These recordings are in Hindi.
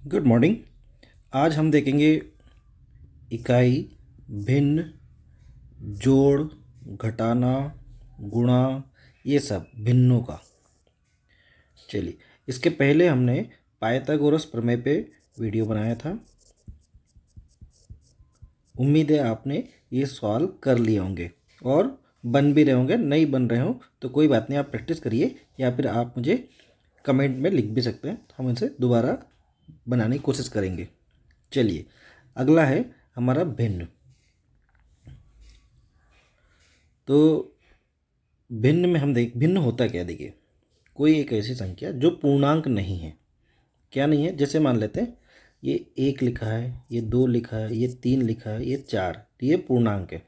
Good morning. आज हम देखेंगे इकाई, भिन्न, जोड़, घटाना, गुणा, ये सब भिन्नों का। चलिए, इसके पहले हमने पाइथागोरस प्रमेय पे वीडियो बनाया था। उम्मीद है आपने ये सवाल कर लिए होंगे और बन भी रहे होंगे। नहीं बन रहे हो तो कोई बात नहीं, आप प्रैक्टिस करिए या फिर आप मुझे कमेंट में लिख भी सकते हैं, तो हम इसे दोबारा बनाने की कोशिश करेंगे। चलिए, अगला है हमारा भिन्न। तो भिन्न में हम भिन्न होता क्या, देखिए, कोई एक ऐसी संख्या जो पूर्णांक नहीं है। क्या नहीं है? जैसे मान लेते हैं ये 1 लिखा है, ये 2 लिखा है, ये 3 लिखा है, ये 4, तो ये पूर्णांक है।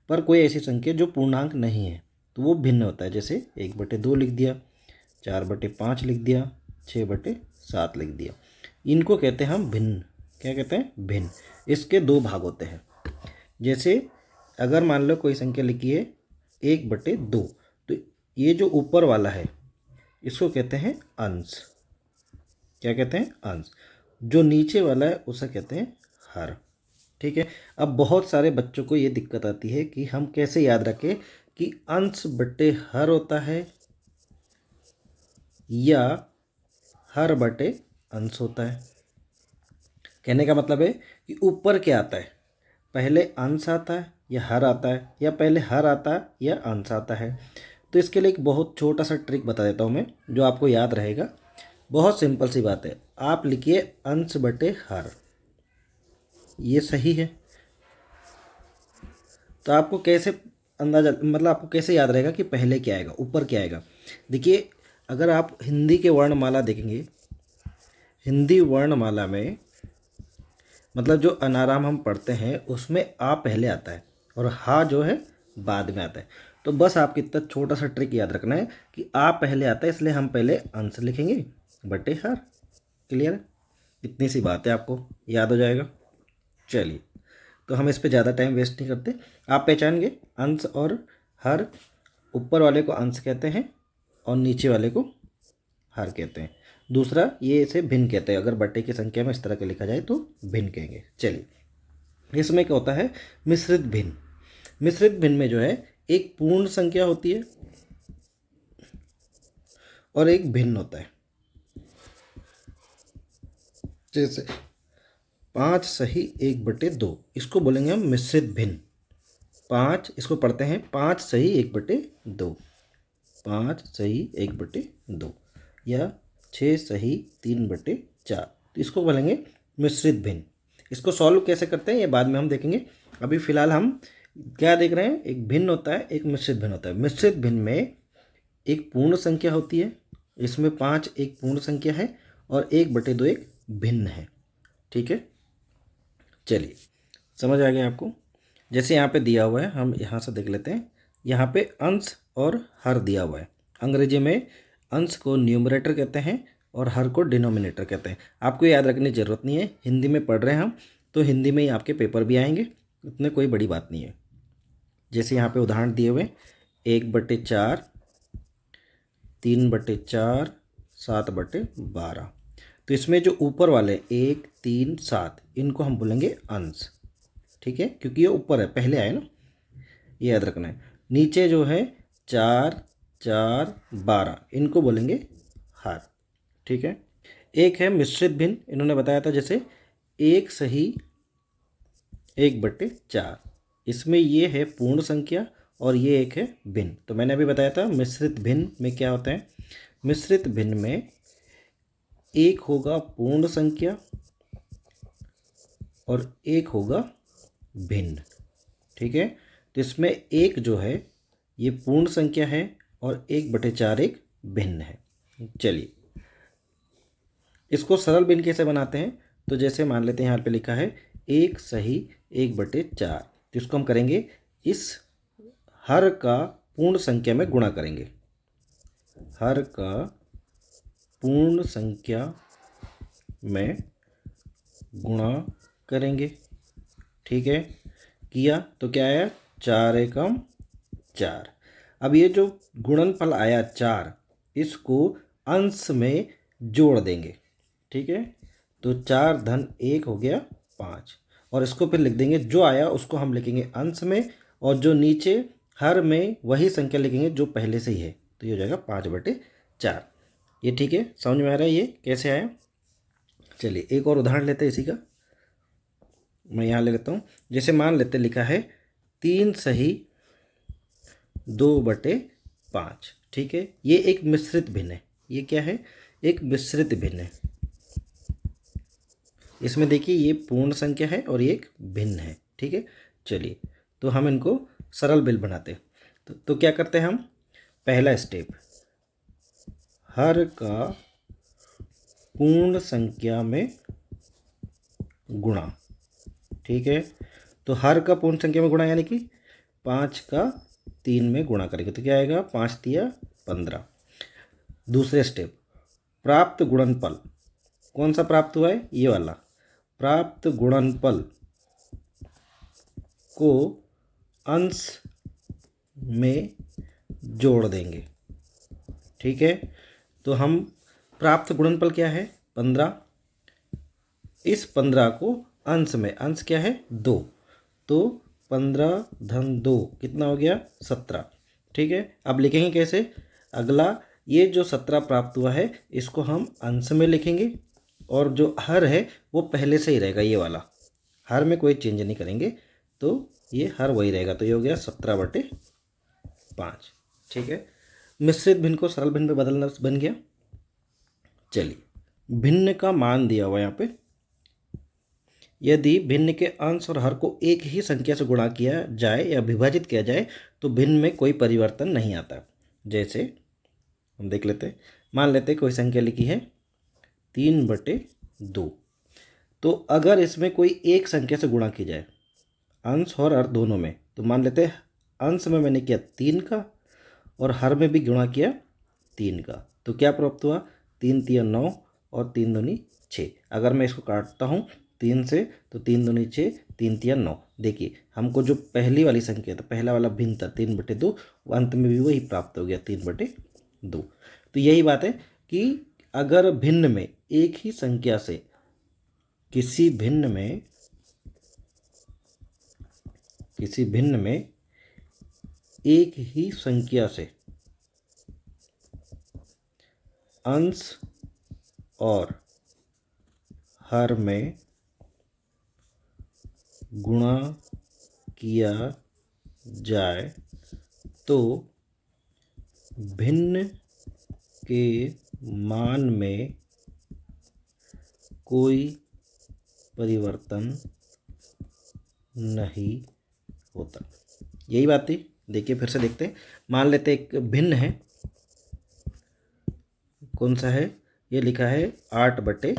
पर कोई ऐसी संख्या जो पूर्णांक नहीं है तो वो भिन्न होता है। जैसे 1/2 लिख दिया, 4/5 लिख दिया, 6/7 लिख दिया। इनको कहते हैं हम भिन्न। क्या कहते हैं? भिन्न। इसके दो भाग होते हैं। जैसे अगर मान लो कोई संख्या लिखी है 1/2, तो ये जो ऊपर वाला है इसको कहते हैं अंश। क्या कहते हैं? अंश। जो नीचे वाला है उसे कहते हैं हर। ठीक है। अब बहुत सारे बच्चों को ये दिक्कत आती है कि हम कैसे याद रखें कि अंश बटे हर होता है या हर बटे अंश होता है। कहने का मतलब है कि ऊपर क्या आता है, पहले अंश आता है या हर आता है, या पहले हर आता है या अंश आता है। तो इसके लिए एक बहुत छोटा सा ट्रिक बता देता हूँ मैं, जो आपको याद रहेगा। बहुत सिंपल सी बात है, आप लिखिए अंश बटे हर, ये सही है। तो आपको कैसे अंदाजा, मतलब आपको कैसे याद रहेगा कि पहले क्या आएगा, ऊपर क्या आएगा? देखिए, अगर आप हिंदी के वर्णमाला देखेंगे, हिंदी वर्णमाला में मतलब जो अनाराम हम पढ़ते हैं उसमें आ पहले आता है और हा जो है बाद में आता है। तो बस आपको इतना छोटा सा ट्रिक याद रखना है कि आ पहले आता है, इसलिए हम पहले अंश लिखेंगे बटे हर। क्लियर है? इतनी सी बात है, आपको याद हो जाएगा। चलिए, तो हम इस पे ज़्यादा टाइम वेस्ट नहीं करते। आप पहचानेंगे अंश और हर, ऊपर वाले को अंश कहते हैं और नीचे वाले को हर कहते हैं। दूसरा, ये इसे भिन्न कहते हैं। अगर बटे की संख्या में इस तरह के लिखा जाए तो भिन्न कहेंगे। चलिए, इसमें क्या होता है? मिश्रित भिन्न। मिश्रित भिन्न में जो है एक पूर्ण संख्या होती है और एक भिन्न होता है। जैसे 5 सही 1/2, इसको बोलेंगे हम मिश्रित भिन्न। 5, इसको पढ़ते हैं 5 सही 1/2, 5 सही 1/2, या 6 सही 3/4, तो इसको बोलेंगे मिश्रित भिन्न। इसको सॉल्व कैसे करते हैं ये बाद में हम देखेंगे। अभी फिलहाल हम क्या देख रहे हैं? एक भिन्न होता है, एक मिश्रित भिन्न होता है। मिश्रित भिन्न में एक पूर्ण संख्या होती है, इसमें 5 एक पूर्ण संख्या है और 1/2 एक भिन्न है। ठीक है। चलिए, समझ आ गया आपको? जैसे यहाँ पे दिया हुआ है, हम यहाँ से देख लेते हैं। यहाँ पे अंश और हर दिया हुआ है। अंग्रेजी में अंश को न्यूमरेटर कहते हैं और हर को डिनोमिनेटर कहते हैं। आपको याद रखने की ज़रूरत नहीं है, हिंदी में पढ़ रहे हैं हम, तो हिंदी में ही आपके पेपर भी आएंगे, इतने कोई बड़ी बात नहीं है। जैसे यहाँ पे उदाहरण दिए हुए 1/4, 3/4, 7/12। तो इसमें जो ऊपर वाले 1, 3, 7, इनको हम बोलेंगे अंश। ठीक है, क्योंकि ये ऊपर है, पहले आए ना, ये याद रखना है। नीचे जो है 4, 4, 12, इनको बोलेंगे हर। ठीक है। एक है मिश्रित भिन्न, इन्होंने बताया था जैसे 1 सही 1/4, इसमें ये है पूर्ण संख्या और ये एक है भिन्न। तो मैंने अभी बताया था मिश्रित भिन्न में क्या होता है। मिश्रित भिन्न में एक होगा पूर्ण संख्या और एक होगा भिन्न। ठीक है। तो इसमें एक जो है ये पूर्ण संख्या है और 1/4 एक भिन्न है। चलिए, इसको सरल भिन्न कैसे बनाते हैं? तो जैसे मान लेते हैं यहाँ पे लिखा है 1 सही 1/4, तो इसको हम करेंगे इस हर का पूर्ण संख्या में गुणा करेंगे। हर का पूर्ण संख्या में गुणा करेंगे। ठीक है। किया तो क्या आया? 4 एकम 4। अब ये जो गुणनफल आया 4, इसको अंश में जोड़ देंगे। ठीक है। तो 4 धन 1 हो गया 5। और इसको फिर लिख देंगे, जो आया उसको हम लिखेंगे अंश में, और जो नीचे हर में वही संख्या लिखेंगे जो पहले से ही है। तो ये हो जाएगा 5/4। ये ठीक है, समझ में आ रहा है ये कैसे आया। चलिए एक और उदाहरण लेते हैं इसी का। मैं यहाँ ले लेता हूँ। जैसे मान लेते लिखा है 3 सही 2/5। ठीक है, ये एक मिश्रित भिन्न है। ये क्या है? एक मिश्रित भिन्न है। इसमें देखिए ये पूर्ण संख्या है और ये एक भिन्न है। ठीक है, चलिए तो हम इनको सरल भिन्न बनाते हैं। तो क्या करते हैं हम? पहला स्टेप, हर का पूर्ण संख्या में गुणा। ठीक है, तो हर का पूर्ण संख्या में गुणा यानी कि 5 का 3 में गुणा करेंगे तो क्या आएगा? 5 तिया 15। दूसरे स्टेप, प्राप्त गुणनफल। कौन सा प्राप्त हुआ है? ये वाला। प्राप्त गुणनफल को अंश में जोड़ देंगे। ठीक है, तो हम प्राप्त गुणनफल क्या है? 15। इस 15 को अंश में, अंश क्या है? 2, तो 15 धन 2 कितना हो गया? 17। ठीक है, अब लिखेंगे कैसे? अगला ये जो 17 प्राप्त हुआ है इसको हम अंश में लिखेंगे, और जो हर है वो पहले से ही रहेगा, ये वाला हर में कोई चेंज नहीं करेंगे, तो ये हर वही रहेगा। तो ये हो गया 17/5। ठीक है, मिश्रित भिन्न को सरल भिन्न में बदलना बन गया। चलिए, भिन्न का मान दिया हुआ यहाँ पे। यदि भिन्न के अंश और हर को एक ही संख्या से गुणा किया जाए या विभाजित किया जाए तो भिन्न में कोई परिवर्तन नहीं आता। जैसे हम देख लेते हैं, मान लेते हैं कोई संख्या लिखी है 3/2। तो अगर इसमें कोई एक संख्या से गुणा की जाए अंश और हर दोनों में, तो मान लेते हैं अंश में मैंने किया 3 का और हर में भी गुणा किया 3 का, तो क्या प्राप्त हुआ? 3 तिया 9 और 3 दूनी 6। अगर मैं इसको काटता हूँ 3 से तो 3 दूनी 6, 3 तिया 9। देखिए हमको जो पहली वाली संख्या था, पहला वाला भिन्न था 3/2, वो अंत में भी वही प्राप्त हो गया 3/2। तो यही बात है कि अगर भिन्न में एक ही संख्या से किसी भिन्न में एक ही संख्या से अंश और हर में गुणा किया जाए तो भिन्न के मान में कोई परिवर्तन नहीं होता। यही बात थी। देखिए फिर से देखते हैं। मान लेते एक भिन्न है, कौन सा है? ये लिखा है 8/3।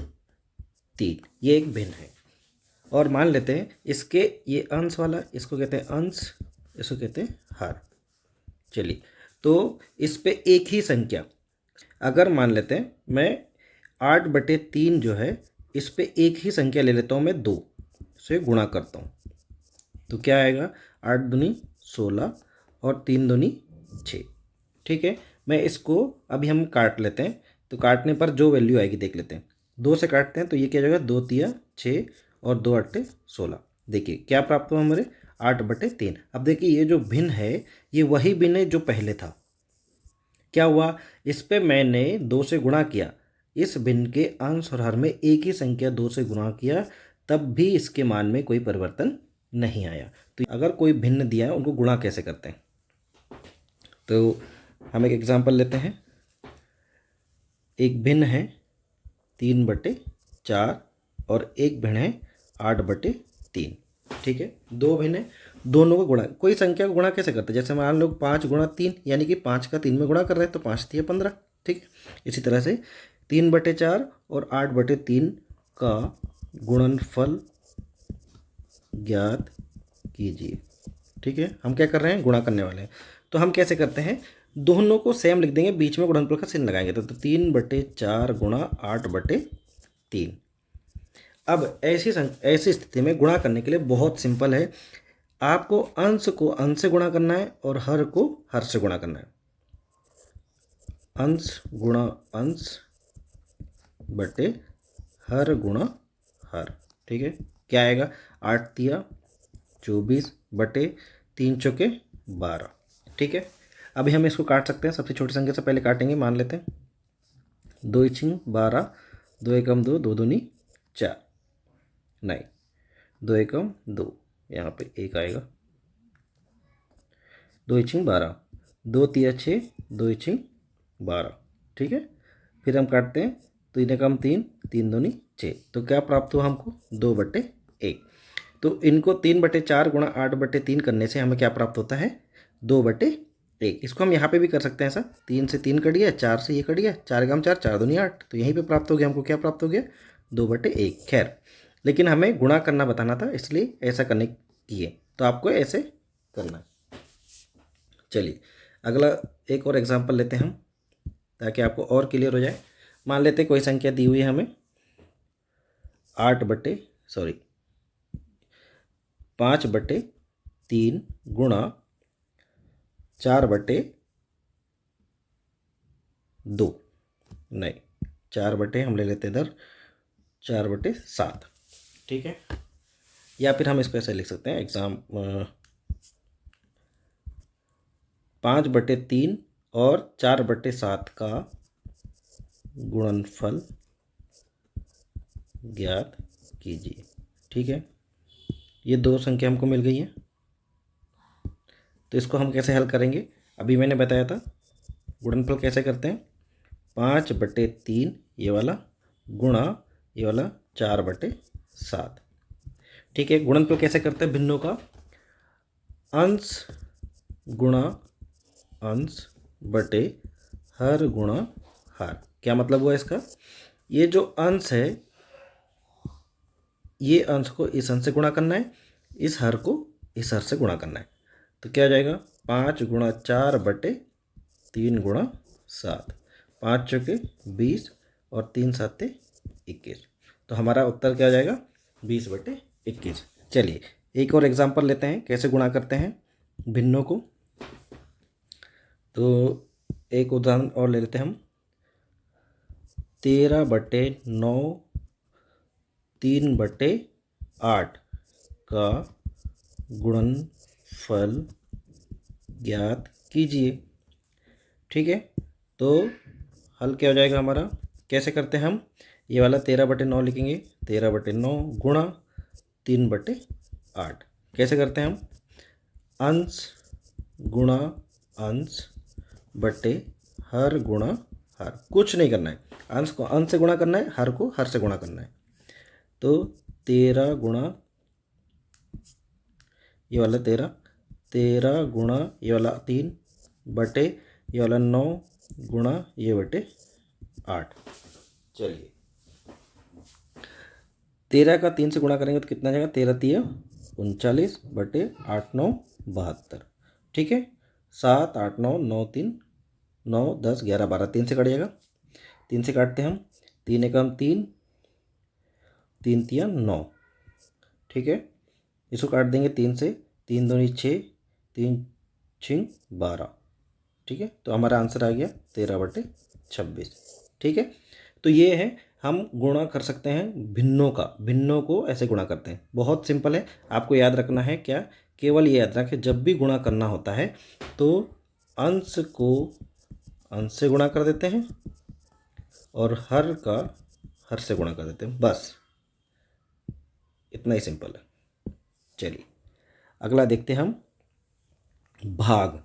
ये एक भिन्न है। और मान लेते हैं इसके ये अंश वाला, इसको कहते हैं अंश, इसको कहते हैं हर। चलिए, तो इस पे एक ही संख्या, अगर मान लेते हैं मैं 8/3 जो है इस पे एक ही संख्या ले लेता हूँ, मैं 2 से गुणा करता हूँ, तो क्या आएगा? 8 दूनी 16 और 3 दूनी 6। ठीक है, मैं इसको अभी हम काट लेते हैं, तो काटने पर जो वैल्यू आएगी देख लेते हैं। 2 से काटते हैं तो ये क्या जाएगा? 2 तिया 6 और 2 8 16। देखिए क्या प्राप्त हुआ हमारे? 8/3। अब देखिए ये जो भिन्न है ये वही भिन्न है जो पहले था। क्या हुआ? इस पे मैंने 2 से गुणा किया, इस भिन्न के अंश और हर में एक ही संख्या 2 से गुणा किया, तब भी इसके मान में कोई परिवर्तन नहीं आया। तो अगर कोई भिन्न दिया है उनको गुणा कैसे करते हैं? तो हम एक एग्जांपल लेते हैं। एक भिन्न है 3/4 और एक भिन्न है 8/3। ठीक है, दो भिन्न है, दोनों को गुणा, कोई संख्या को गुणा कैसे करते हैं? जैसे मान लो 5 × 3 यानी कि 5 का 3 में गुणा कर रहे हैं तो 5 तिया 15। ठीक है, इसी तरह से 3/4 और 8/3 का गुणनफल ज्ञात कीजिए। ठीक है, हम क्या कर रहे हैं? गुणा करने वाले हैं। तो हम कैसे करते हैं? दोनों को सेम लिख देंगे, बीच में गुणनफल का चिन्ह लगाएंगे, तो 3/4 × 8/3। अब ऐसी स्थिति में गुणा करने के लिए बहुत सिंपल है, आपको अंश को अंश से गुणा करना है और हर को हर से गुणा करना है। अंश गुणा अंश बटे हर गुणा हर। ठीक है, क्या आएगा? 8 तिया 24 बटे 3 चौके 12। ठीक है, अभी हम इसको काट सकते हैं। सबसे छोटी संख्या से पहले काटेंगे। मान लेते हैं 2 छिंग 12, 2 एकम 2, 2 दूनी 4, नहीं 2 एकम 2, यहाँ पे 1 आएगा। 2 छिंग 12, 2 तिया 6, 2 छिंग 12। ठीक है, फिर हम काटते हैं। 3 एकम 3, 3 दूनी 6, तो क्या प्राप्त हुआ हमको? 2/1। तो इनको 3/4 गुणा 8/3 करने से हमें क्या प्राप्त होता है? 2/1। इसको हम यहाँ पे भी कर सकते हैं ऐसा। 3 से 3 कट गया, 4 से ये कट गया, 4 एकम 4, 4 दूनी 8, तो यहीं पे प्राप्त हो गया हमको। क्या प्राप्त हो गया? 2/1। खैर, लेकिन हमें गुणा करना बताना था, इसलिए ऐसा करने किए। तो आपको ऐसे करना है। चलिए अगला एक और एग्जाम्पल लेते हैं हम, ताकि आपको और क्लियर हो जाए। मान लेते कोई संख्या दी हुई है हमें 5/3 गुणा 4/2, नहीं 4 बटे, हम ले लेते इधर 4/7। ठीक है, या फिर हम इसको ऐसे लिख सकते हैं 5/3 और 4/7 का गुणनफल ज्ञात कीजिए। ठीक है, ये दो संख्या हमको मिल गई है, तो इसको हम कैसे हल करेंगे? अभी मैंने बताया था गुणनफल कैसे करते हैं। 5/3 ये वाला गुणा ये वाला 4/7। ठीक है, गुणनफल कैसे करते हैं? भिन्नों का अंश गुणा अंश बटे हर गुणा हर। क्या मतलब हुआ इसका? ये जो अंश है, ये अंश को इस अंश से गुणा करना है, इस हर को इस हर से गुणा करना है। तो क्या हो जाएगा? 5 गुणा 4/3 गुणा 7, 5 चौके 20 और 3 साते 21। तो हमारा उत्तर क्या हो जाएगा? 20/21। चलिए एक और एग्जाम्पल लेते हैं कैसे गुणा करते हैं भिन्नों को। तो एक उदाहरण और ले लेते हैं हम। 13/9 3/8 का गुणनफल ज्ञात कीजिए। ठीक है, तो हल क्या हो जाएगा हमारा? कैसे करते हैं हम? ये वाला 13/9 लिखेंगे, 13/9 गुणा 3/8। कैसे करते हैं हम? अंश गुणा अंश बटे हर गुणा हर। कुछ नहीं करना है, अंश को अंश से गुणा करना है, हर को हर से गुणा करना है। तो 13 गुणा ये वाला 13, 13 गुणा ये वाला 3 बटे ये वाला 9 गुणा ये बटे 8। चलिए 13 का 3 से गुणा करेंगे तो कितना जाएगा? 13 तिया 39 बटे 8 9 72। ठीक है, 7 8 9 9 3 9 10 11 12, 3 से कट जाएगा। 3 से काटते हैं हम। 3 एकम 3, 3 तिया 9। ठीक है, इसको काट देंगे 3 से, 3 दूनी 6, 3 छिंग 12। ठीक है, तो हमारा आंसर आ गया 13/26। ठीक है, तो ये है हम गुणा कर सकते हैं भिन्नों का। भिन्नों को ऐसे गुणा करते हैं, बहुत सिंपल है। आपको याद रखना है क्या? केवल ये याद रखें, जब भी गुणा करना होता है तो अंश को अंश से गुणा कर देते हैं और हर का हर से गुणा कर देते हैं, बस इतना ही सिंपल है। चलिए अगला देखते हैं हम भाग।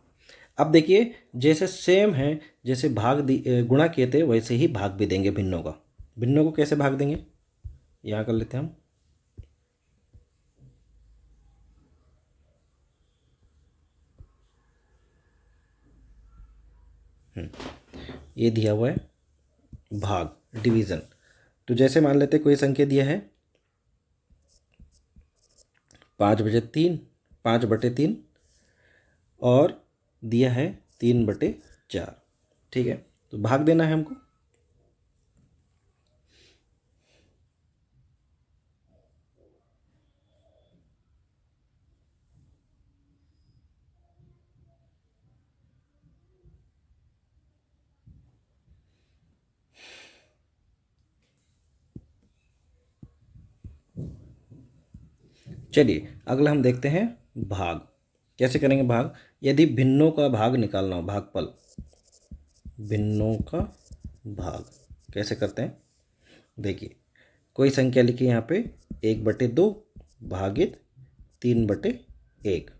अब देखिए जैसे सेम है, जैसे गुणा किए थे वैसे ही भाग भी देंगे भिन्नों का। भिन्नों को कैसे भाग देंगे? यहाँ कर लेते हैं हम। ये दिया हुआ है भाग, डिवीज़न। तो जैसे मान लेते कोई संख्या दिया है 5/3, 5/3 और दिया है 3/4। ठीक है, तो भाग देना है हमको। चलिए अगला हम देखते हैं भाग। कैसे करेंगे भाग? यदि भिन्नों का भाग निकालना हो, भागफल, भिन्नों का भाग कैसे करते हैं? देखिए, कोई संख्या लिखी यहाँ पे 1/2 भागित 3/1।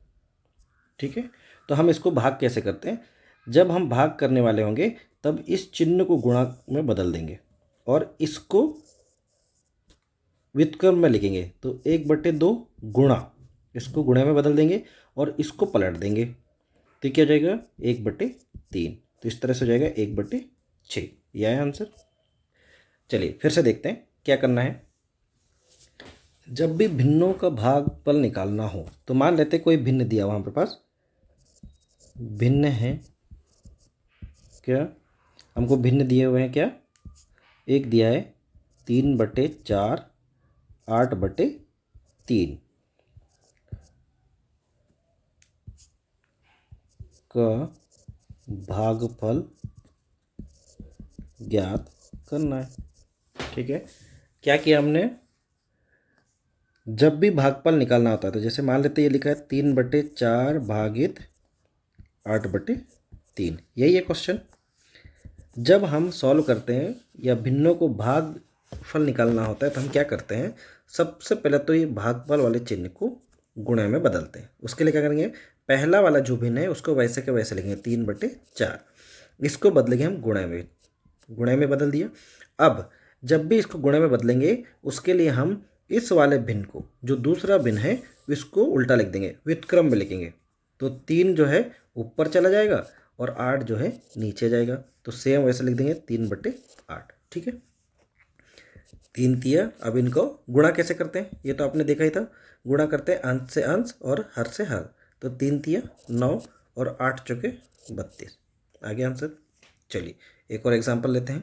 ठीक है, तो हम इसको भाग कैसे करते हैं? जब हम भाग करने वाले होंगे तब इस चिन्ह को गुणा में बदल देंगे और इसको व्युत्क्रम में लिखेंगे। तो 1/2 गुणा, इसको गुणे में बदल देंगे और इसको पलट देंगे, तो क्या हो जाएगा 1/3। तो इस तरह से हो जाएगा 1/6। यह है आंसर। चलिए फिर से देखते हैं क्या करना है। जब भी भिन्नों का भागफल निकालना हो तो मान लेते कोई भिन्न दिया वहाँ पे पास, भिन्न है क्या, हमको भिन्न दिए हुए हैं क्या, एक दिया है 3/4 8/3 का भागफल ज्ञात करना है। ठीक है, क्या किया हमने? जब भी भागफल निकालना होता है तो जैसे मान लेते ये लिखा है 3/4 भागित 8/3, यही है क्वेश्चन। जब हम सॉल्व करते हैं या भिन्नों को भागफल निकालना होता है तो हम क्या करते हैं? सबसे पहले तो ये भागफल वाले चिन्ह को गुणे में बदलते हैं। उसके लिए क्या करेंगे? पहला वाला जो भिन्न है उसको वैसे के वैसे लिखेंगे 3/4, इसको बदलेंगे हम गुणे में, गुणे में बदल दिया। अब जब भी इसको गुणे में बदलेंगे उसके लिए हम इस वाले भिन्न को, जो दूसरा भिन्न है, इसको उल्टा लिख देंगे, व्युत्क्रम में लिखेंगे। तो 3 जो है ऊपर चला जाएगा और 8 जो है नीचे जाएगा, तो सेम वैसे लिख देंगे 3/8। ठीक है, 3 तिया। अब इनको गुणा कैसे करते हैं ये तो आपने देखा ही था, गुणा करते हैं अंश से अंश और हर से हर। तो 3 तिया 9 और 8 चौके 32, आ गया आंसर। चलिए एक और एग्जांपल लेते हैं।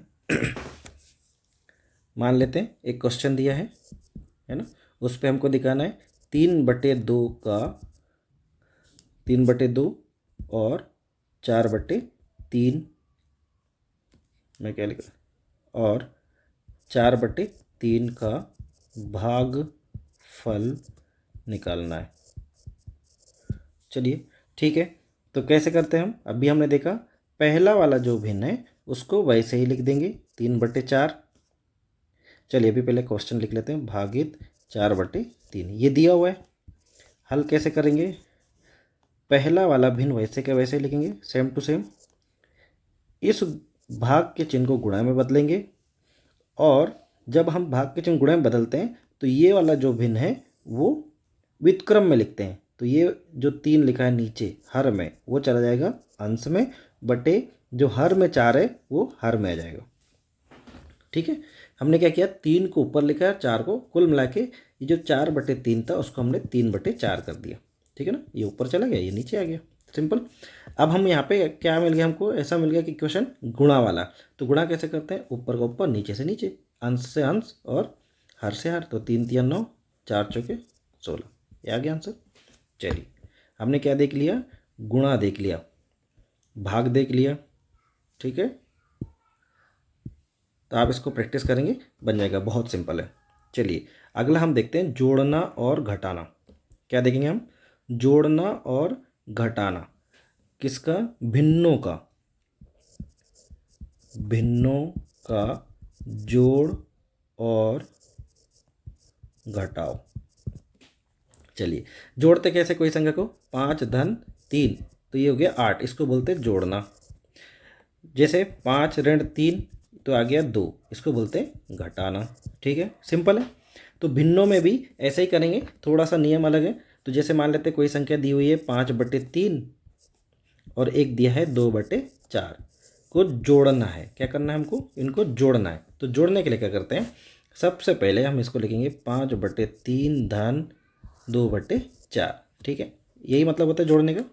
मान लेते हैं एक क्वेश्चन दिया है ना, उस पर हमको दिखाना है 3/2 का 3/2 और 4/3 में क्या लिखा, और 4/3 का भागफल निकालना है। चलिए ठीक है, तो कैसे करते हैं हम? अभी हमने देखा पहला वाला जो भिन्न है उसको वैसे ही लिख देंगे 3/4। चलिए अभी पहले क्वेश्चन लिख लेते हैं, भागित 4/3, ये दिया हुआ है। हल कैसे करेंगे? पहला वाला भिन्न वैसे के वैसे लिखेंगे, सेम टू सेम। इस भाग के चिन्ह को गुणा में बदलेंगे और जब हम भाग के चिन्ह गुणा में बदलते हैं तो ये वाला जो भिन्न है वो व्युत्क्रम में लिखते हैं। तो ये जो 3 लिखा है नीचे हर में, वो चला जाएगा अंश में, बटे जो हर में 4 है वो हर में आ जाएगा। ठीक है, हमने क्या किया, 3 को ऊपर लिखा है, 4 को, कुल मिला के ये जो 4/3 था उसको हमने 3/4 कर दिया। ठीक है ना, ये ऊपर चला गया, ये नीचे आ गया, सिंपल। अब हम यहाँ पे क्या मिल गया हमको? ऐसा मिल गया कि क्वेश्चन गुणा वाला। तो गुणा कैसे करते हैं? ऊपर का ऊपर, नीचे से नीचे, अंश से अंश और हर से हर। तो 3 तिया 9, 4 चौके 16, ये आ गया आंसर। चलिए हमने क्या देख लिया? गुणा देख लिया, भाग देख लिया। ठीक है, तो आप इसको प्रैक्टिस करेंगे, बन जाएगा, बहुत सिंपल है। चलिए अगला हम देखते हैं जोड़ना और घटाना। क्या देखेंगे हम? जोड़ना और घटाना किसका? भिन्नों का, भिन्नों का जोड़ और घटाओ। चलिए जोड़ते कैसे कोई संख्या को? 5 धन 3, तो ये हो गया 8, इसको बोलते हैं जोड़ना। जैसे 5 ऋण 3 तो आ गया 2, इसको बोलते हैं घटाना। ठीक है, सिंपल है। तो भिन्नों में भी ऐसे ही करेंगे, थोड़ा सा नियम अलग है। तो जैसे मान लेते कोई संख्या दी हुई है 5/3 और एक दिया है 2/4 को जोड़ना है। क्या करना है हमको? इनको जोड़ना है। तो जोड़ने के लिए क्या करते हैं? सबसे पहले हम इसको लिखेंगे 5/3 धन 2/4। ठीक है, यही मतलब होता है जोड़ने का।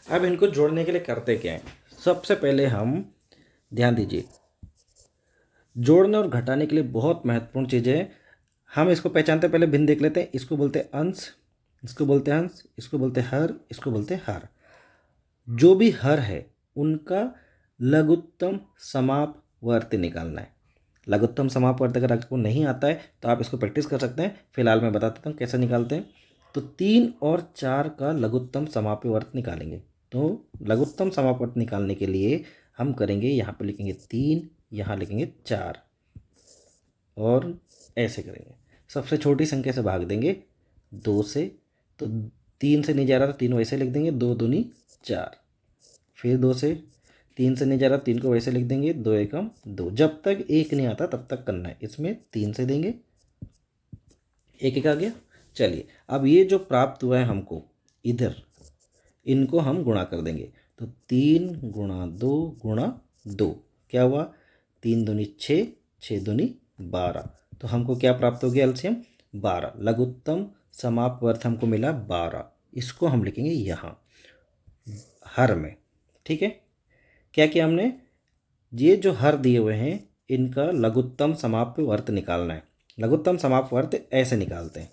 अब इनको जोड़ने के लिए करते क्या है? सबसे पहले हम ध्यान दीजिए, जोड़ने और घटाने के लिए बहुत महत्वपूर्ण चीज़ है। हम इसको पहचानते पहले भिन्न देख लेते हैं। इसको बोलते हैं अंश, इसको बोलते हैं अंश, इसको बोलते हैं हर, इसको बोलते हैं हर। जो भी हर है उनका लघुत्तम समापवर्ती निकालना है। लघुत्तम समापवर्त अगर आपको नहीं आता है तो आप इसको प्रैक्टिस कर सकते हैं। फिलहाल मैं बता देता हूँ कैसे निकालते हैं। तो 3 और 4 का लघुत्तम समापवर्त निकालेंगे। तो लघुत्तम समापवर्त निकालने के लिए हम करेंगे, यहाँ पर लिखेंगे 3, यहाँ लिखेंगे 4 और ऐसे करेंगे। सबसे छोटी संख्या से भाग देंगे 2 से, तो 3 से नहीं जा रहा तो 3 वैसे लिख देंगे, 2 दूनी 4। फिर 2 से, 3 से नहीं जा रहा 3 को वैसे लिख देंगे, 2 एकम 2। जब तक 1 नहीं आता तब तक करना है। इसमें 3 से देंगे, 1 1 आ गया। चलिए अब ये जो प्राप्त हुआ है हमको इधर, इनको हम गुणा कर देंगे। तो 3 गुणा 2 गुणा 2 क्या हुआ, 3 दूनी 6, 6 दूनी 12। तो हमको क्या प्राप्त हो गया एलसीएम 12। लघुत्तम समापवर्त हमको मिला 12। इसको हम लिखेंगे यहाँ हर में। ठीक है, क्या किया हमने, ये जो हर दिए हुए हैं इनका लघुत्तम समापवर्त निकालना है। लघुत्तम समापवर्त ऐसे निकालते हैं,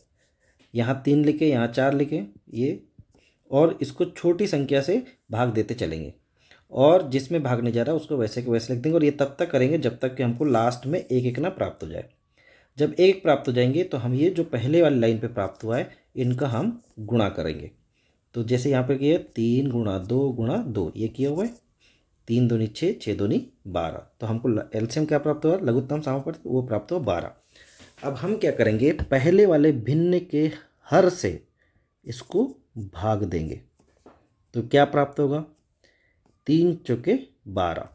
यहाँ 3 लिखे, यहाँ 4 लिखे ये, और इसको छोटी संख्या से भाग देते चलेंगे, और जिसमें भाग नहीं जा रहा उसको वैसे के वैसे लिख देंगे। और ये तब तक करेंगे जब तक कि हमको लास्ट में 1 1 ना प्राप्त हो जाए। जब 1 प्राप्त हो जाएंगे तो हम ये जो पहले वाली लाइन पे प्राप्त हुआ है इनका हम गुणा करेंगे। तो जैसे यहाँ पे किया 3 गुणा 2 गुणा 2, ये किया हुआ है, 3 दूनी 6, 6 दूनी 12। तो हमको एलसीएम क्या प्राप्त हुआ, लघुत्तम समापवर्त वो प्राप्त हुआ 12। अब हम क्या करेंगे, पहले वाले भिन्न के हर से इसको भाग देंगे। तो क्या प्राप्त होगा, 3 चौके 12,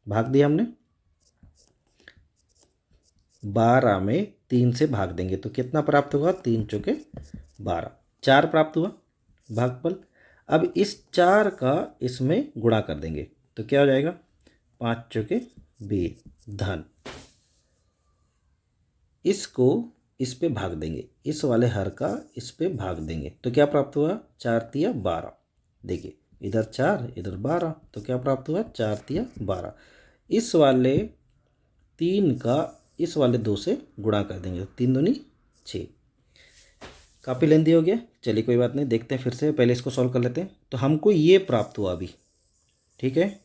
भाग दिया हमने, 12 में 3 से भाग देंगे तो कितना प्राप्त होगा, 3 चौके 12, 4 प्राप्त हुआ भागफल। अब इस 4 का इसमें गुणा कर देंगे तो क्या हो जाएगा, 5 चौके 20 धन। इसको इस पे भाग देंगे, इस वाले हर का इस पे भाग देंगे तो क्या प्राप्त हुआ, 4 तिया 12। देखिए इधर 4 इधर 12, तो क्या प्राप्त हुआ, 4 तिया 12। इस वाले 3 का इस वाले 2 से गुणा कर देंगे, 3 दूनी 6। काफ़ी लेंदी हो गया, चलिए कोई बात नहीं, देखते हैं फिर से, पहले इसको सॉल्व कर लेते हैं। तो हमको ये प्राप्त हुआ अभी, ठीक है।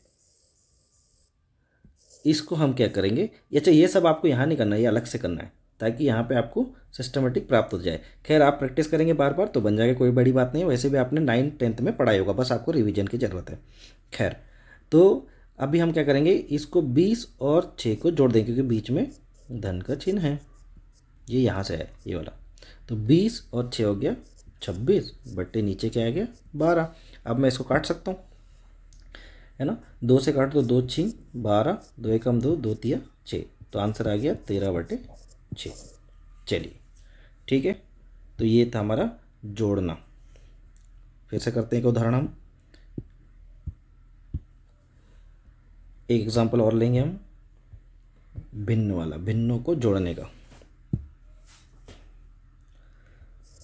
इसको हम क्या करेंगे, अच्छा ये सब आपको यहाँ नहीं करना है, ये अलग से करना है ताकि यहाँ पे आपको सिस्टमेटिक प्राप्त हो जाए। खैर आप प्रैक्टिस करेंगे बार बार तो बन जाएगा, कोई बड़ी बात नहीं है। वैसे भी आपने 9th 10th में पढ़ाई होगा, बस आपको रिवीजन की ज़रूरत है। खैर तो अभी हम क्या करेंगे, इसको 20 और 6 को जोड़ देंगे क्योंकि बीच में धन का चिन्ह है, ये यहाँ से है ये वाला। तो 20 और 6 हो गया 26 बट्टे नीचे क्या आ गया 12। अब मैं इसको काट सकता हूँ, है ना, 2 से काट दो, 2 6 12, 2 एकम 2, 2 तिया 6, तो आंसर आ गया 13/6। चलिए ठीक है, तो ये था हमारा जोड़ना। फिर से करते हैं एक उदाहरण, हम एक एग्जांपल और लेंगे हम भिन्न वाला, भिन्नों को जोड़ने का।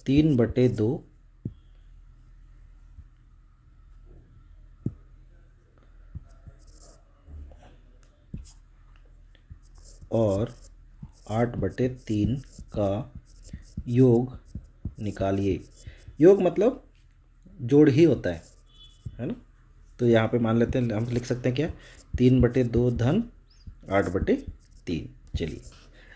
3/2 और 8/3 का योग निकालिए। योग मतलब जोड़ ही होता है ना। तो यहाँ पे मान लेते हैं, हम लिख सकते हैं क्या, 3/2 धन 8/3। चलिए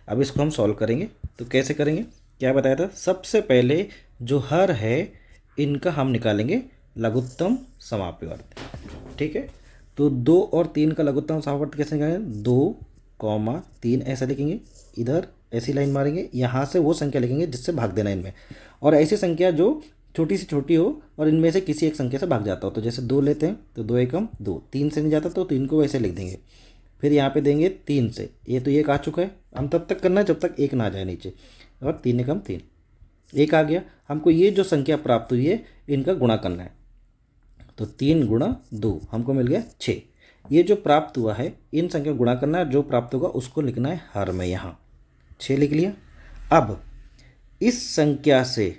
अब इसको हम सॉल्व करेंगे। तो कैसे करेंगे, क्या बताया था, सबसे पहले जो हर है इनका हम निकालेंगे लघुत्तम समापवर्त। ठीक है, तो 2 और 3 का लघुत्तम समापवर्त कैसे निकालेंगे, 2, 3 ऐसा लिखेंगे, इधर ऐसी लाइन मारेंगे, यहाँ से वो संख्या लिखेंगे जिससे भाग देना इनमें, और ऐसी संख्या जो छोटी से छोटी हो और इनमें से किसी एक संख्या से भाग जाता हो। तो जैसे 2 लेते हैं तो 2 एकम 2, 3 से नहीं जाता तो 3 को वैसे लिख देंगे। फिर यहाँ पे देंगे 3 से, ये तो 1 आ चुका है, हम तब तक करना है जब तक 1 ना आ जाए नीचे, और 3 एकम 3, 1 आ गया। हमको ये जो संख्या प्राप्त हुई है इनका गुणा करना है, तो 3 गुणा 2 हमको मिल गया 6। ये जो प्राप्त हुआ है इन संख्या गुणा करना है, जो प्राप्त होगा उसको लिखना है हर में, यहाँ 6 लिख लिया। अब इस संख्या से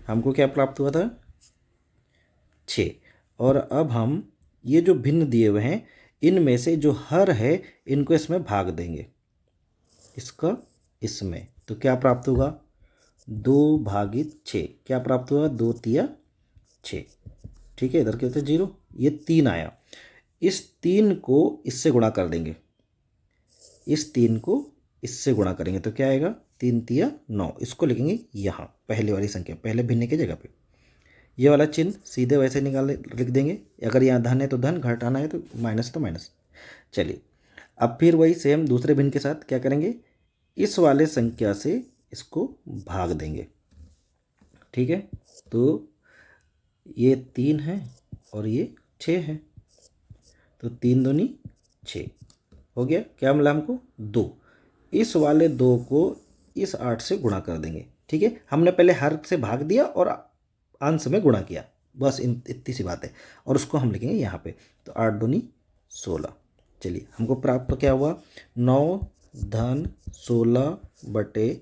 हमको क्या प्राप्त हुआ था, 6, और अब हम ये जो भिन्न दिए हुए हैं इनमें से जो हर है इनको इसमें भाग देंगे, इसका इसमें, तो क्या प्राप्त होगा, 2/6। क्या प्राप्त हुआ, 2 तिया 6। ठीक है, इधर क्या होता है 0, ये 3 आया। इस 3 को इससे गुणा कर देंगे, इस 3 को इससे गुणा करेंगे तो क्या आएगा, 3 तिया 9, इसको लिखेंगे यहाँ पहले वाली संख्या, पहले भिन्न की जगह पे। ये वाला चिन्ह सीधे वैसे लिख देंगे, अगर यहाँ धन है तो धन, घटाना है तो माइनस। चलिए अब फिर वही सेम दूसरे भिन्न के साथ क्या करेंगे, इस वाले संख्या से इसको भाग देंगे। ठीक है, तो ये 3 है और ये 6 है, तो 3 दूनी 6 हो गया। क्या मिला हमको, 2। इस वाले 2 को इस 8 से गुणा कर देंगे। ठीक है, हमने पहले हर से भाग दिया और अंश में गुणा किया, बस इतनी सी बात है, और उसको हम लिखेंगे यहाँ पे। तो 8 दूनी 16। चलिए हमको प्राप्त क्या हुआ, 9 धन 16/6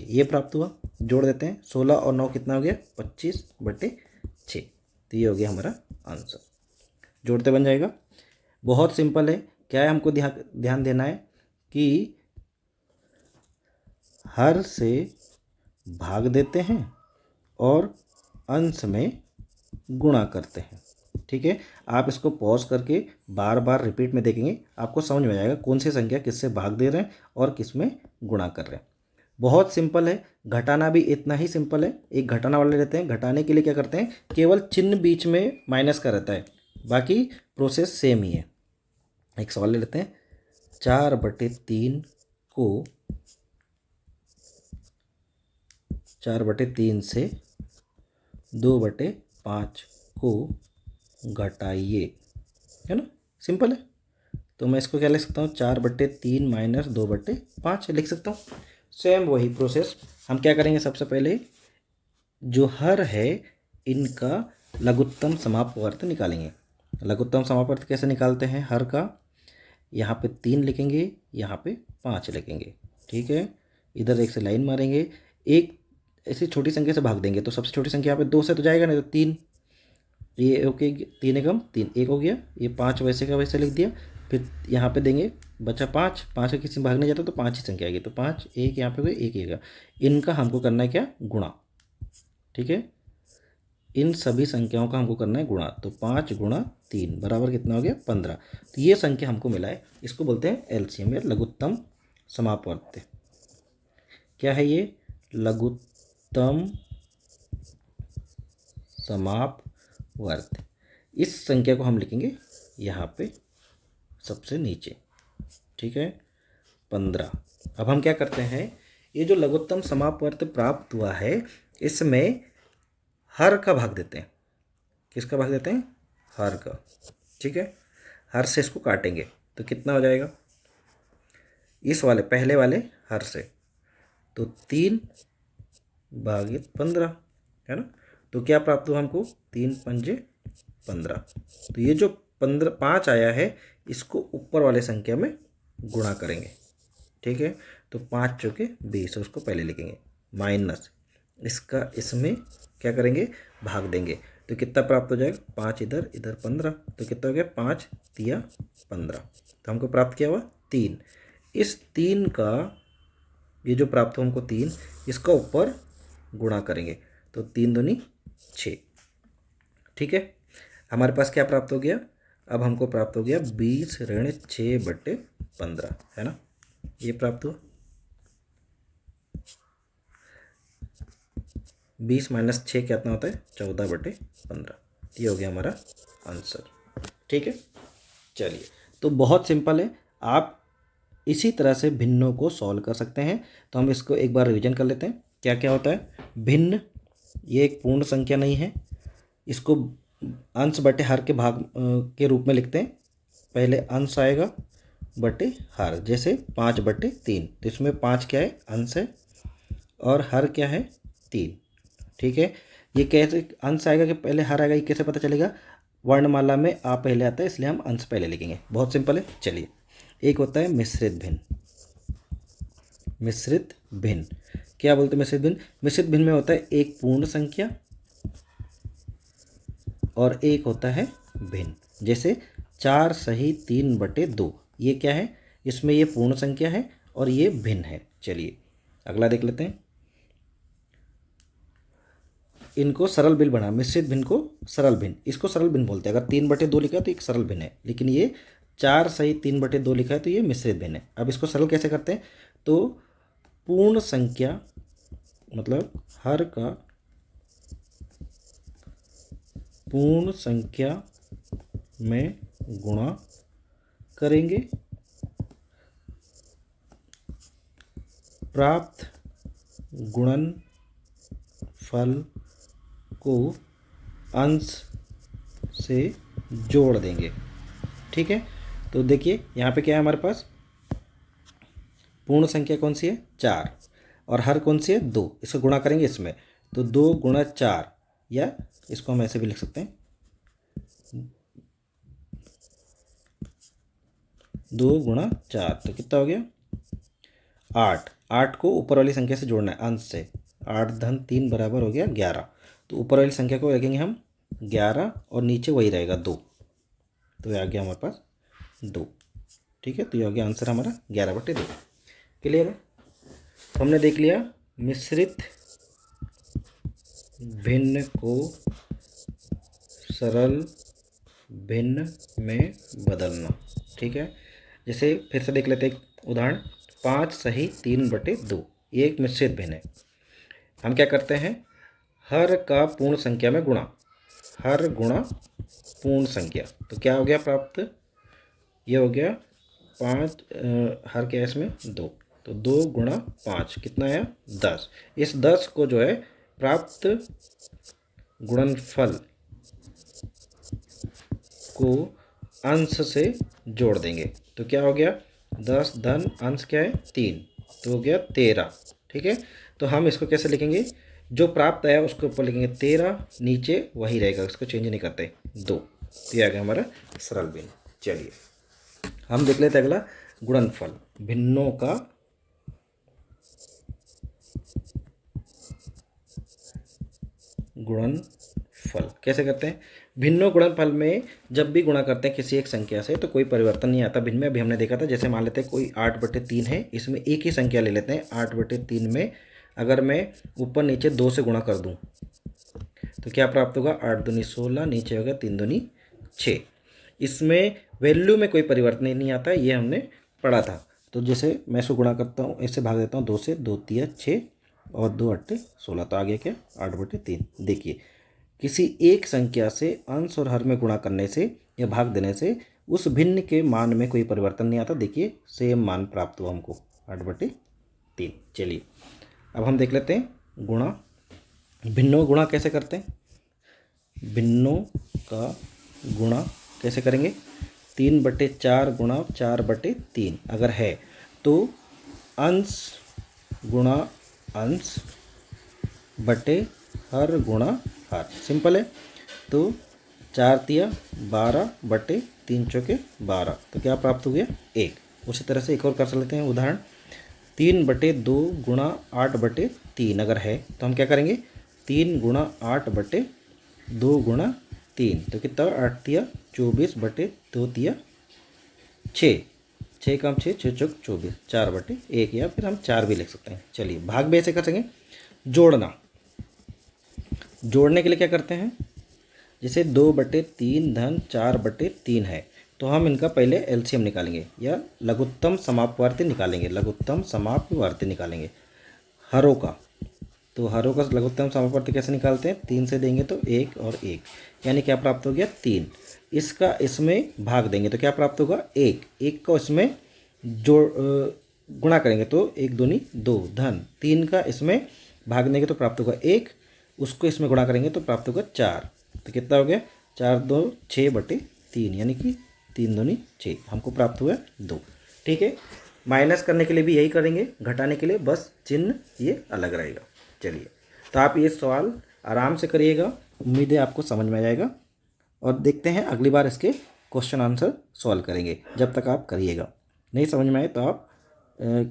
ये प्राप्त हुआ। जोड़ देते हैं, 16 और 9 कितना हो गया, 25/6। तो ये हो गया हमारा आंसर। जोड़ते बन जाएगा, बहुत सिंपल है। क्या है, हमको ध्यान देना है कि हर से भाग देते हैं और अंश में गुणा करते हैं। ठीक है, आप इसको पॉज करके बार बार रिपीट में देखेंगे, आपको समझ में आएगा कौन सी संख्या किससे भाग दे रहे हैं और किस में गुणा कर रहे हैं। बहुत सिंपल है। घटाना भी इतना ही सिंपल है। एक घटाना वाले रहते हैं, घटाने के लिए क्या करते हैं, केवल चिन्ह बीच में माइनस का रहता है, बाकी प्रोसेस सेम ही है। एक सवाल ले लेते हैं, 4/3 को 4/3 से 2/5 को घटाइए, है ना, सिंपल है। तो मैं इसको क्या लिख सकता हूँ, 4/3 माइनस 2/5 लिख सकता हूँ। सेम वही प्रोसेस हम क्या करेंगे, सबसे पहले जो हर है इनका लघुत्तम समापवर्त निकालेंगे। लघुत्तम समापवर्त कैसे निकालते हैं, हर का यहाँ पे 3 लिखेंगे, यहाँ पे 5 लिखेंगे। ठीक है, इधर एक से लाइन मारेंगे, एक ऐसी छोटी संख्या से भाग देंगे, तो सबसे छोटी संख्या यहाँ पे 2 से तो जाएगा नहीं, तो 3, ये ओके, 3 एकम 3 1 हो गया, ये 5 वैसे का वैसे लिख दिया। फिर यहाँ पे देंगे, बचा 5, 5 का किसी में भागने जाता तो 5 ही संख्या आएगी, तो 5 1 यहाँ पे हुए, 1 आएगा। इनका हमको करना है क्या, गुणा। ठीक है, इन सभी संख्याओं का हमको करना है गुणा, तो 5 गुणा 3 बराबर कितना हो गया, 15। तो ये संख्या हमको मिला है, इसको बोलते हैं एलसीएम या लघुत्तम समापवर्त। क्या है ये, लघुत्तम समापवर्त। इस संख्या को हम लिखेंगे यहाँ पे सबसे नीचे। ठीक है, 15। अब हम क्या करते हैं, ये जो लघुत्तम समापवर्त प्राप्त हुआ है इसमें हर का भाग देते हैं। किसका भाग देते हैं, हर का। ठीक है, हर से इसको काटेंगे तो कितना हो जाएगा, इस वाले पहले वाले हर से, तो 3/15 है ना। तो क्या प्राप्त हुआ हमको, 3 पंजे 15। तो ये जो 5 आया है इसको ऊपर वाले संख्या में गुणा करेंगे। ठीक है, तो 5 चौके 20, उसको पहले लिखेंगे, माइनस इसका इसमें क्या करेंगे, भाग देंगे, तो कितना प्राप्त हो जाएगा, 5 इधर इधर 15, तो कितना हो गया, 5 तिया 15। तो हमको प्राप्त क्या हुआ, 3। इस 3 का, ये जो प्राप्त हुआ हमको 3, इसका ऊपर गुणा करेंगे, तो 3 दूनी 6। ठीक है, हमारे पास क्या प्राप्त हो गया, अब हमको प्राप्त हो गया 20 ऋण 6/15, है ना, ये प्राप्त हुआ। 20 माइनस 6 कितना होता है, 14/15। ये हो गया हमारा आंसर। ठीक है, चलिए, तो बहुत सिंपल है, आप इसी तरह से भिन्नों को सॉल्व कर सकते हैं। तो हम इसको एक बार रिवीजन कर लेते हैं, क्या क्या होता है। भिन्न, ये एक पूर्ण संख्या नहीं है, इसको अंश बटे हर के भाग के रूप में लिखते हैं। पहले अंश आएगा बटे हर, जैसे 5/3, तो इसमें 5 क्या है, अंश है, और हर क्या है, 3। ठीक है, ये कैसे अंश आएगा कि पहले हर आएगा, ये कैसे पता चलेगा, वर्णमाला में आ पहले आता है, इसलिए हम अंश पहले लिखेंगे। बहुत सिंपल है। चलिए, एक होता है मिश्रित भिन्न। मिश्रित भिन्न क्या बोलते हैं, मिश्रित भिन्न, मिश्रित भिन्न में होता है एक पूर्ण संख्या और एक होता है भिन्न। जैसे 4 सही 3/2, ये क्या है, इसमें ये पूर्ण संख्या है और ये भिन्न है। चलिए अगला देख लेते हैं, इनको सरल भिन्न बना, मिश्रित भिन्न को सरल भिन्न, इसको सरल भिन्न बोलते हैं। अगर 3/2 लिखा तो एक सरल भिन्न है, लेकिन ये 4 सही 3/2 लिखा है तो ये मिश्रित भिन्न है। अब इसको सरल कैसे करते हैं, तो पूर्ण संख्या मतलब हर का पूर्ण संख्या में गुणा करेंगे, प्राप्त गुणनफल को अंश से जोड़ देंगे। ठीक है, तो देखिए यहाँ पे क्या है हमारे पास, पूर्ण संख्या कौन सी है 4 और हर कौन सी है 2, इसको गुणा करेंगे इसमें, तो 2 गुणा 4, या इसको हम ऐसे भी लिख सकते हैं 2 गुणा 4, तो कितना हो गया 8। 8 को ऊपर वाली संख्या से जोड़ना है अंश से, 8 धन 3 बराबर हो गया 11। तो ऊपर वाली संख्या को रखेंगे हम 11 और नीचे वही रहेगा 2, तो ये आ गया हमारे पास 2। ठीक है, तो ये हो गया आंसर हमारा 11/2। क्लियर है, तो हमने देख लिया मिश्रित भिन्न को सरल भिन्न में बदलना। ठीक है, जैसे फिर से देख लेते हैं एक उदाहरण, 5 सही 3/2 ये एक मिश्रित भिन्न है। हम क्या करते हैं, हर का पूर्ण संख्या में गुणा, हर गुणा पूर्ण संख्या, तो क्या हो गया प्राप्त, ये हो गया 5, हर क्या है इसमें 2, तो 2 गुणा 5 कितना आया 10। इस 10 को जो है प्राप्त गुणनफल को अंश से जोड़ देंगे, तो क्या हो गया 10 धन अंश क्या है 3, तो हो गया 13। ठीक है, तो हम इसको कैसे लिखेंगे, जो प्राप्त आया उसके ऊपर लिखेंगे 13, नीचे वही रहेगा, उसको चेंज नहीं करते 2, तो ये आ गया हमारा सरल भिन्न। चलिए हम देख लेते हैं अगला गुणनफल, भिन्नों का गुणनफल कैसे करते हैं। भिन्नों गुणनफल में जब भी गुणा करते हैं किसी एक संख्या से तो कोई परिवर्तन नहीं आता भिन्न में। अभी हमने देखा था, जैसे मान लेते हैं कोई 8/3 है, इसमें एक ही संख्या ले लेते हैं, 8/3 में अगर मैं ऊपर नीचे 2 से गुणा कर दूं तो क्या प्राप्त होगा, 8 दूनी 16, नीचे होगा 3 दूनी 6। इसमें वैल्यू में कोई परिवर्तन नहीं आता, ये हमने पढ़ा था। तो जैसे मैं इसको गुणा करता हूँ, इससे भाग देता हूँ 2 से, 2 तिया 6 और 2 8 16, तो आ गया क्या 8/3। देखिए किसी एक संख्या से अंश और हर में गुणा करने से या भाग देने से उस भिन्न के मान में कोई परिवर्तन नहीं आता। देखिए सेम मान प्राप्त हुआ हमको 8/3। चलिए अब हम देख लेते हैं गुणा, भिन्नों गुणा कैसे करते हैं। भिन्नों का गुणा कैसे करेंगे, 3/4 गुणा 4/3 अगर है तो अंश गुणा अंश बटे हर गुणा हर, सिंपल है। तो 4 तिया 12/3 चौके 12, तो क्या प्राप्त हो गया 1। उसी तरह से एक और कर लेते हैं उदाहरण, 3/2 गुणा 8/3 अगर है तो हम क्या करेंगे, 3 गुणा 8/2 गुणा 3, तो कितना 8 तिया 24/2 तिया 6, 6 कम 6 6 चौक 24, 4/1, या फिर हम 4 भी लिख सकते हैं। चलिए भाग भी ऐसे कर सकेंगे। जोड़ना, जोड़ने के लिए क्या करते हैं, जैसे 2/3 धन 4/3 है तो हम इनका पहले एलसीएम निकालेंगे या लघुत्तम समापवर्ती निकालेंगे, लघुत्तम समापवर्ती निकालेंगे हरों का। तो हरों का लघुत्तम समापवर्ती कैसे निकालते हैं, 3 से देंगे तो 1 और 1, यानी क्या प्राप्त हो गया 3। इसका इसमें भाग देंगे तो क्या प्राप्त होगा 1, 1 को इसमें जोड़ गुणा करेंगे तो 1 दूनी 2 धन 3 का इसमें भाग देंगे तो प्राप्त होगा 1, उसको इसमें गुणा करेंगे तो प्राप्त होगा 4, तो कितना हो गया 4 2 6/3, यानी कि 3 दूनी 6, हमको प्राप्त हुआ 2। ठीक है, माइनस करने के लिए भी यही करेंगे, घटाने के लिए बस चिन्ह ये अलग रहेगा। चलिए तो आप ये सवाल आराम से करिएगा, उम्मीद है आपको समझ में आ जाएगा, और देखते हैं अगली बार इसके क्वेश्चन आंसर सॉल्व करेंगे। जब तक आप करिएगा, नहीं समझ में आए तो आप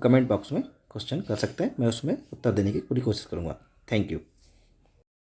कमेंट बॉक्स में क्वेश्चन कर सकते हैं, मैं उसमें उत्तर देने की पूरी कोशिश करूँगा। Thank you.